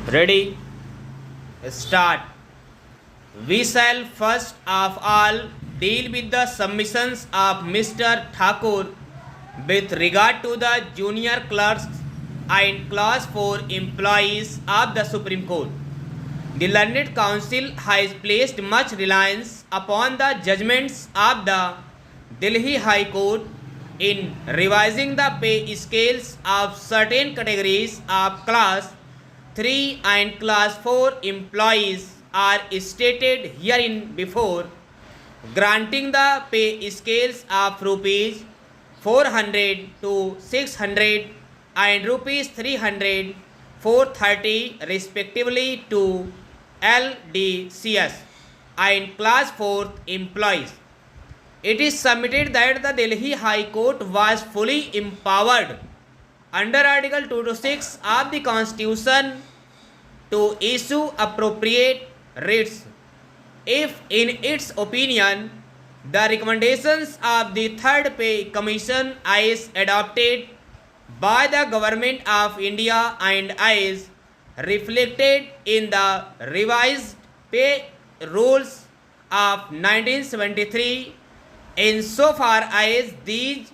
Ready? Start. We shall first of all deal with the submissions of Mr. Thakur with regard to the junior clerks and class 4 employees of the Supreme Court. The Learned Council has placed much reliance upon the judgments of the Delhi High Court in revising the pay scales of certain categories of class 3 and class 4 employees are stated herein before, granting the pay scales of rupees 400 to 600 and rupees 300 430 respectively to LDCS and class 4 employees. It is submitted that the Delhi High Court was fully empowered under Article 226 of the Constitution to issue appropriate writs if, in its opinion, the recommendations of the Third Pay Commission as adopted by the Government of India and as reflected in the revised pay rules of 1973 insofar as these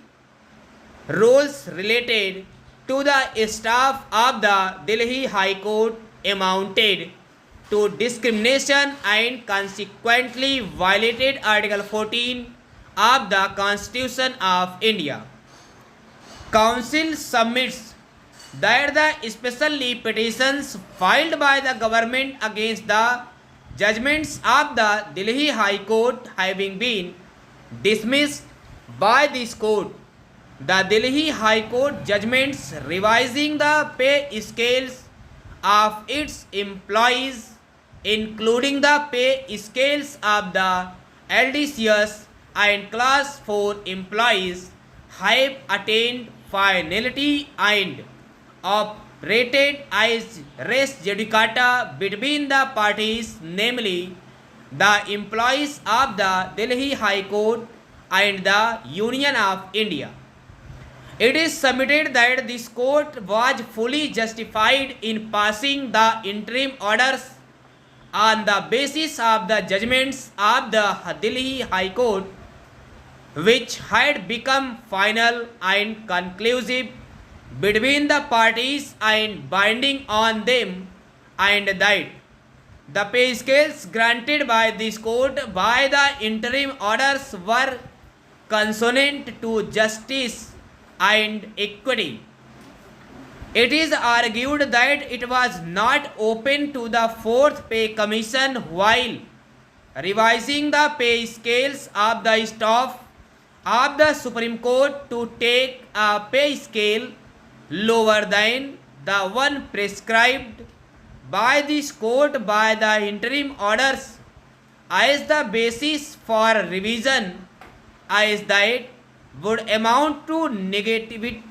rules related to the staff of the Delhi High Court amounted to discrimination and consequently violated Article 14 of the Constitution of India. Council submits that the special leave petitions filed by the government against the judgments of the Delhi High Court having been dismissed by this court, the Delhi High Court judgments revising the pay scales of its employees, including the pay scales of the LDCS and class 4 employees, have attained finality and operated as res judicata between the parties, namely the employees of the Delhi High Court and the Union of India. It is submitted that this court was fully justified in passing the interim orders on the basis of the judgments of the Delhi High Court, which had become final and conclusive between the parties and binding on them, and that the pay scales granted by this court by the interim orders were consonant to justice and equity. It is argued that it was not open to the Fourth Pay Commission while revising the pay scales of the staff of the Supreme Court to take a pay scale lower than the one prescribed by this court by the interim orders as the basis for revision, as that would amount to negativing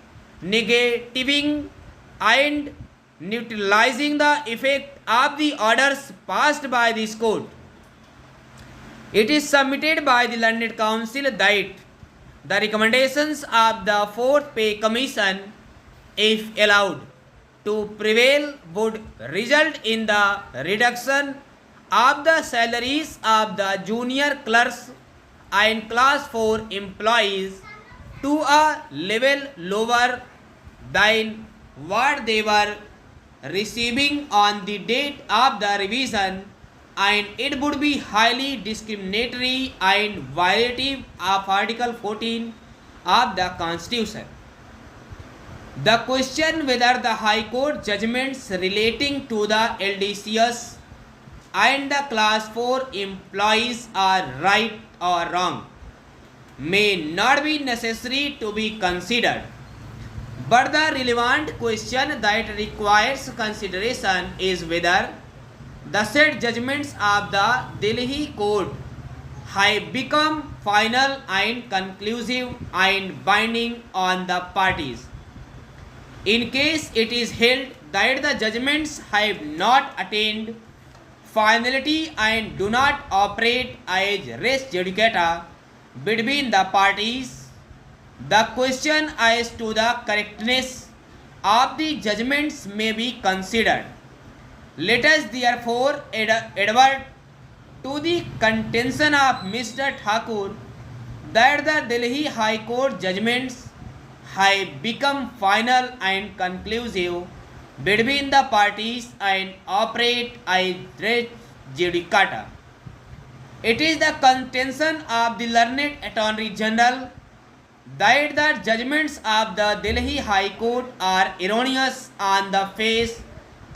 and neutralizing the effect of the orders passed by this court. It is submitted by the Learned Council that the recommendations of the Fourth Pay Commission, if allowed to prevail, would result in the reduction of the salaries of the junior clerks and class 4 employees to a level lower than what they were receiving on the date of the revision, and it would be highly discriminatory and violative of Article 14 of the Constitution. The question whether the High Court judgments relating to the LDCS and the class 4 employees are right or wrong may not be necessary to be considered, but the relevant question that requires consideration is whether the said judgments of the Delhi Court have become final and conclusive and binding on the parties. In case it is held that the judgments have not attained finality and do not operate as res judicata between the parties, the question as to the correctness of the judgments may be considered. Let us therefore advert to the contention of Mr. Thakur that the Delhi High Court judgments have become final and conclusive between the parties and operate as res judicata. It is the contention of the learned Attorney General that the judgments of the Delhi High Court are erroneous on the face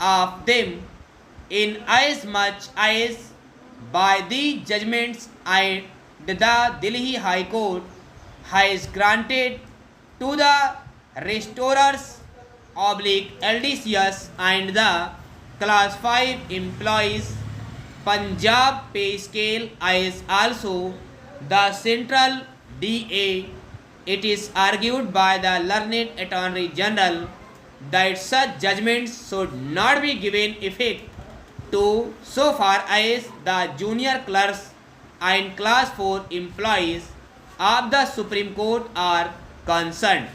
of them, in as much as by the judgments and the Delhi High Court has granted to the restorers LDCs and the class 5 employees Punjab pay scale as also the central DA. It is argued by the learned Attorney General that such judgments should not be given effect to so far as the junior clerks and class 4 employees of the Supreme Court are concerned.